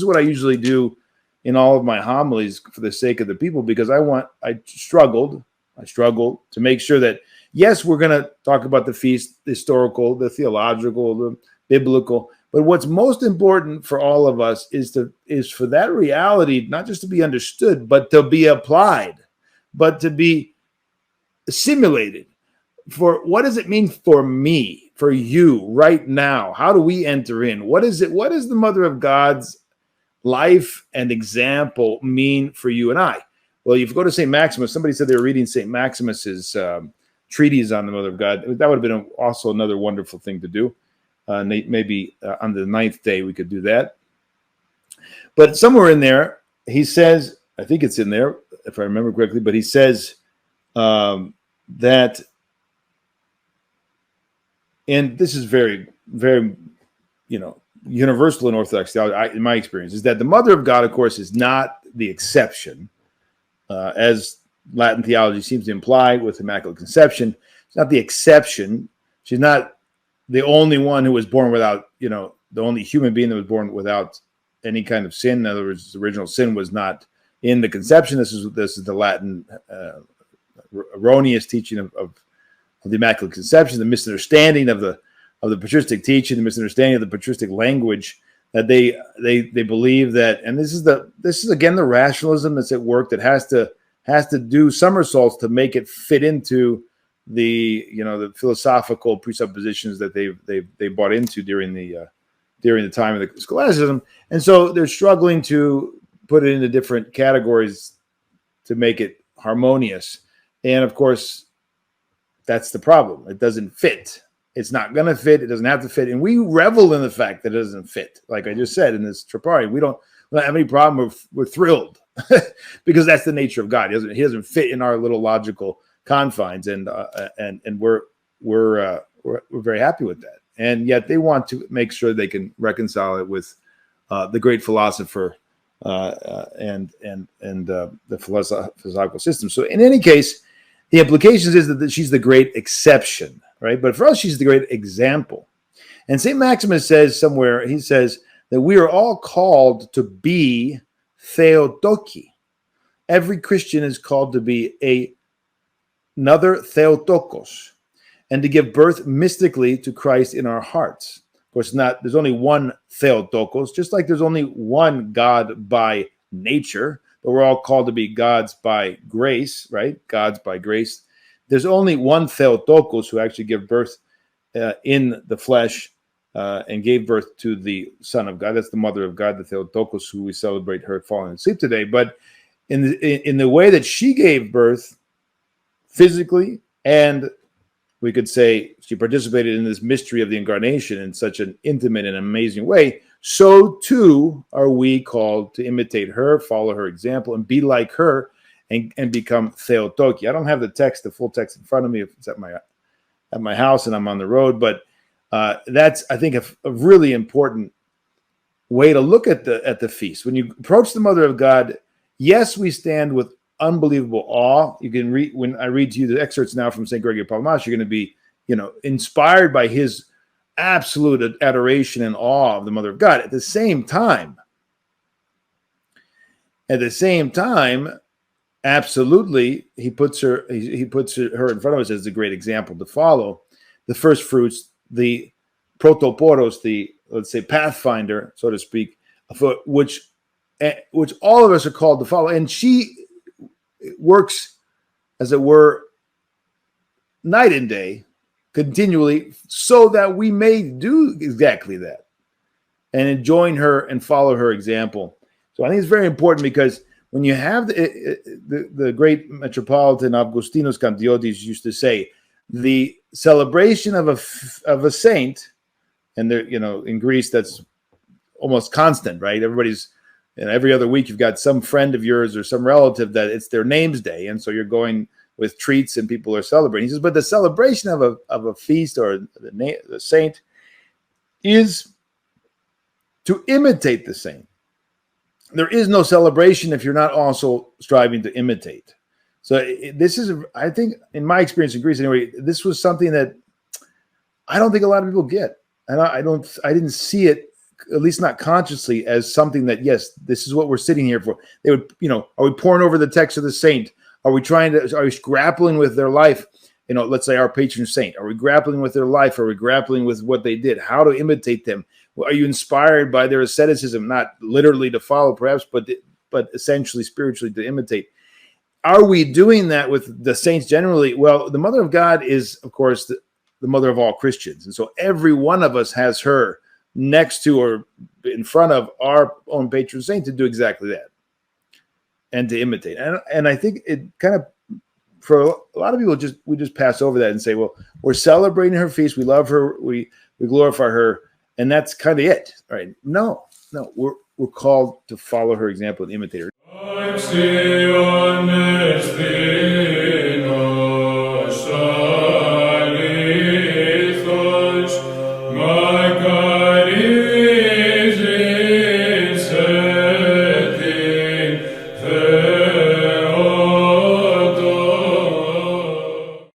is what I usually do in all of my homilies for the sake of the people, because I struggle to make sure that, yes, we're going to talk about the feast, the historical, the theological, the biblical, but what's most important for all of us is for that reality not just to be understood, but to be applied, but to be assimilated. For what does it mean for me, for you right now? How do we enter in? What is it? What does the Mother of God's life and example mean for you and I? Well, if you go to St. Maximus, somebody said they were reading St. Maximus's treatise on the Mother of God. That would have been also another wonderful thing to do. Maybe on the 9th day we could do that. But somewhere in there, he says, I think it's in there, if I remember correctly, but he says that, and this is very, very, universal in Orthodox theology, in my experience, is that the Mother of God, of course, is not the exception, as Latin theology seems to imply with Immaculate Conception. It's not the exception. She's not the only one who was born without, the only human being that was born without any kind of sin. In other words, the original sin was not in the conception. This is the Latin erroneous teaching of the Immaculate Conception, the misunderstanding of the patristic teaching, the misunderstanding of the patristic language, that they believe that, and this is again the rationalism that's at work, that has to do somersaults to make it fit into the philosophical presuppositions that they bought into during the time of the scholasticism, and so they're struggling to put it into different categories to make it harmonious. And of course, that's the problem. It doesn't fit. It's not going to fit. It doesn't have to fit. And we revel in the fact that it doesn't fit. Like I just said in this Tripari, we don't have any problem. We're thrilled because that's the nature of God. He doesn't fit in our little logical confines, and we're very happy with that. And yet they want to make sure they can reconcile it with the great philosopher and the philosophical system. So in any case, the implications is that she's the great exception, right? But for us, she's the great example. And St. Maximus says somewhere, he says that we are all called to be Theotoki. Every Christian is called to be another Theotokos, and to give birth mystically to Christ in our hearts. Of course, there's only one Theotokos, just like there's only one God by nature, but we're all called to be gods by grace, right? Gods by grace. There's only one Theotokos who actually gave birth in the flesh and gave birth to the Son of God. That's the Mother of God, the Theotokos, who we celebrate her falling asleep today. But in the way that she gave birth physically, and we could say she participated in this mystery of the incarnation in such an intimate and amazing way, so too are we called to imitate her, follow her example, and be like her, and become Theotoki. I don't have the full text in front of me if it's at my house and I'm on the road, but that's, I think, a really important way to look at the feast. When you approach the Mother of God, yes, we stand with unbelievable awe. You can read, when I read to you the excerpts now from St. Gregory of Palamas, you're going to be, inspired by his absolute adoration and awe of the Mother of God. At the same time, absolutely, he puts her in front of us as a great example to follow. The first fruits, the protoporos, the, let's say, pathfinder, so to speak, which all of us are called to follow. And she works, as it were, night and day, continually, so that we may do exactly that and join her and follow her example. So I think it's very important, because when you have the great Metropolitan Augustinus Cantiotis used to say, the celebration of a saint, and there, in Greece that's almost constant, right? Everybody's, every other week you've got some friend of yours or some relative that it's their name's day, and so you're going with treats and people are celebrating. He says, but the celebration of a feast or the saint is to imitate the saint. There is no celebration if you're not also striving to imitate. So this is, I think, in my experience in Greece anyway, this was something that I don't think a lot of people get, and I didn't see it at least not consciously, as something that, yes, this is what we're sitting here for. They would, are we poring over the text of the saint? Are we grappling with their life? Let's say our patron saint. Are we grappling with their life? Are we grappling with what they did? How to imitate them? Are you inspired by their asceticism? Not literally to follow, perhaps, but essentially spiritually to imitate. Are we doing that with the saints generally? Well, the Mother of God is, of course, the mother of all Christians. And so every one of us has her next to or in front of our own patron saint to do exactly that and to imitate. And I think it kind of, for a lot of people, we just pass over that and say, well, we're celebrating her feast. We love her. We glorify her. And that's kind of it. Right? No, we're called to follow her example and imitate her. My God is in setting